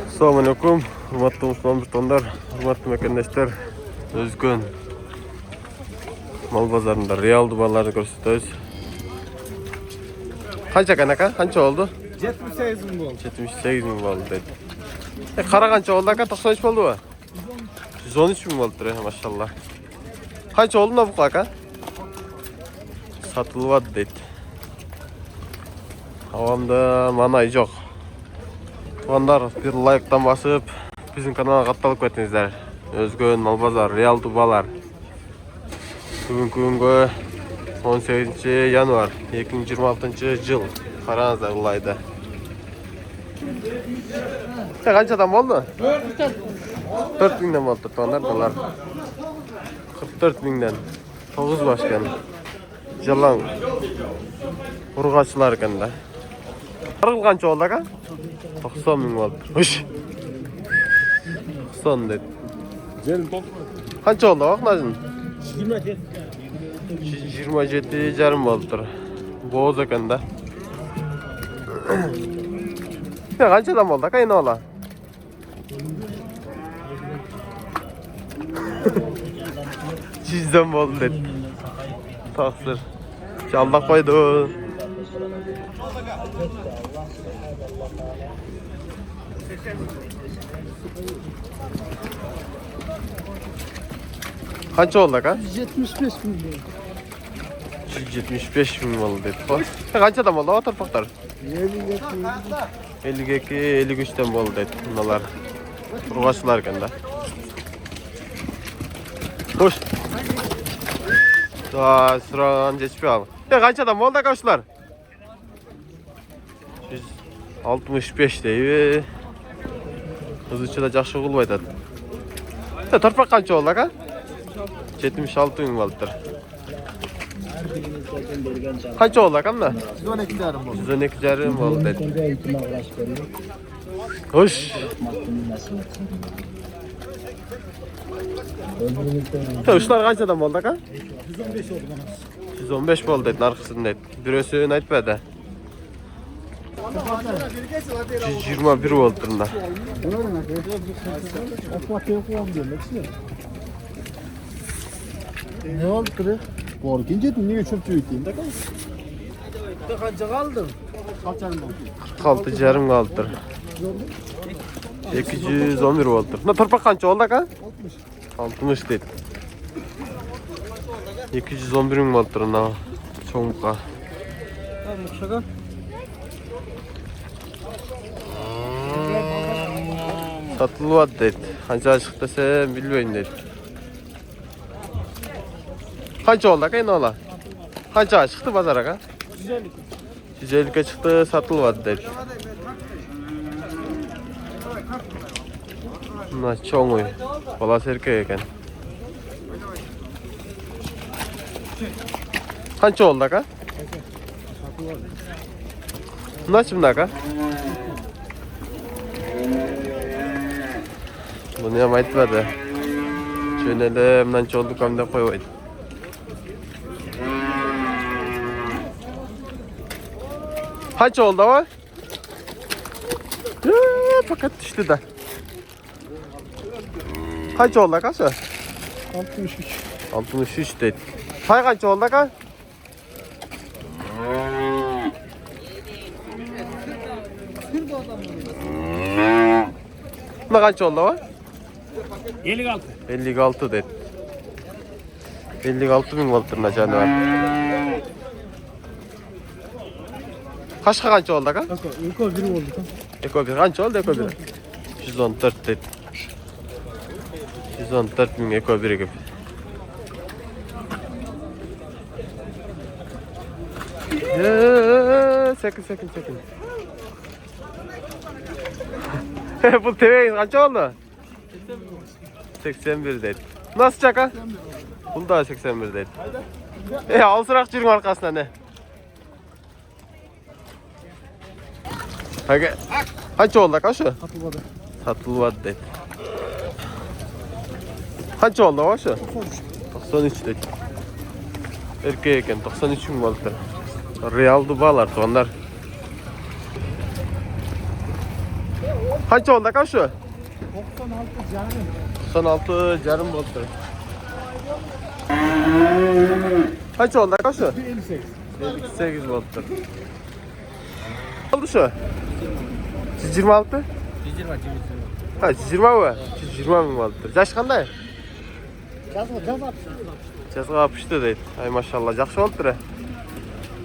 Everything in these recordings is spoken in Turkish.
Assalamualaikum, hurmatli Müslüman butonlar, hurmatli mekandaşlar. Özgün mal pazarında real duvarlarını gösteriyoruz. Kaça kanaka? Kança oldu? 78 bin oldu. 78 bin oldu dedi. Kara kança oldu kanka? 93 oldu mu? 113 bin oldu maşallah. Kaç oldu da bu kanka? Satılmadı dedi. Havamda manay yok. Tuğanlar bir like'tan basıp bizim kanala katılıp etiniizler. Özgün mal pazar, real dubalar. Bugünkü 18 yanvar 2026 yıl. Karanızlar ulayda. Kaçadan oldu? 44 binden oldu tuğanlar dolar. 44 binden. 9 başkan. Yalan. Urgaçlar kanda. Arıl kança oldu ka? 90 bin oldu. Hoş. 90 dedi. Kança oldu bak nazın? 27 yarım oldu. Boğaz akanda. Ya kança da oldu ka yine ola? Çizden oldu dedi. Taksır. Allah koydu. Kaç oldu ka? 175 bin. 175 bin oldu dedi. Kaç adam oldu o torpaklar? 52 53'ten oldu dedi bunlar. Urgaçlar kanda. Hoş. Daha sıradan geçmiyor abi. Kaç adam oldu kaçlar? 165 değil. Hızlıca da жақсы қылып айтады. Torpak qancha oldu aka? 76 bin oldu. Qancha oldu aka bunda? 112 yarım oldu. 112 yarım oldu. Hoş. Uşlar qanchadan oldu aka? 115 oldu bana. 115 oldu dedi narxısını dedi. Birisi aytmadı. 121 oldu bunda. Ne oldu kırı? Korkunç ettim. Niye çöp çöğüttün? Kaça kaldın? Kaç yarım oldu? 46 yarım kaldı. 811 oldu. Ne torpak kança oldu aka? 60 dedi. 211 bin oldu bunda. Çoğunlukla. Satılmadı dedi. Kança çıktı sen bilmeyin dedi. Kança oldu aka yine ola? Kança çıktı pazara aka? 150'ye çıktı satılmadı dedi. Bunlar çoğun Bala serkek eken. Kança oldu aka? Nasıl bunda aka? Bunu yam aytmadı. Şöyle bundan çoğulduk hem de koyuyordu. Kaç oldu ama? Fakat düştü de. Kaç oldu kaç? 63. 63 dedi. Pay kaç oldu ka? Ne kaç oldu ama? 56. 56 dedi. 56 bin voltuna canı var. Kaçka kança oldu ka? Eko 1 oldu. Eko 1 kança oldu Eko 1? 114 dedi. 114 bin Eko 1 gibi. Sekin. Bu teveyin kaç oldu? 81 dedi. Nasıl çaka? Bu da 81 dedi. Alsırak жүрün arkasına ne? Kaç oldu kaç o? Satılmadı dedi. Kaç oldu o şu? 93 dedi. Erkek eken 93 bin oldu. Real dubalar onlar. Kaç oldu kaç şu? 96 canım. 96 canım balıktır. Kaç oldu kaç şu? 58. 58 balıktır. Oldu şu? 126? 120 Ha 120 mı? 120 bin balıktır. Yaş qanday? Жазға апышты дейді. Ай машалла, жақсы болыптыр.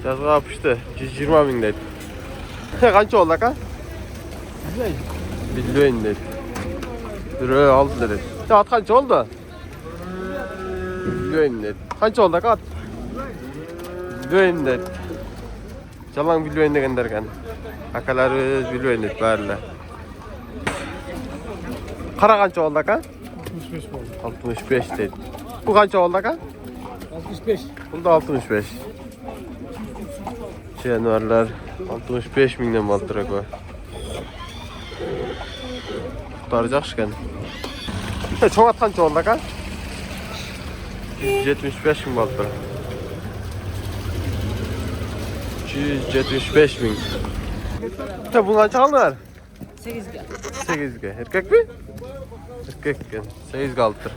Жазға апышты, 120 мың дейді. Қанша болды ака? Bilmeyin dedi. Biri aldı dedi. At kaç oldu? Bilmeyin dedi. Kaç oldu at? Bilmeyin dedi. Jalan bilmeyin de göndergen. Akaları bilmeyin dedi bariler. Kara kança oldu aka? 65 oldu. 65 dedi. Bu kança oldu aka? 65. Bu da 65. Canavarlar 65 mindən baltırak var. Kurtaracaq şikən. Çoğ at kança oldu aka? 175 min baltırak. 275 min. Bu kança aldılar? 8'ge. 8'ge. Erkek mi? Erkek. 8 qaldır.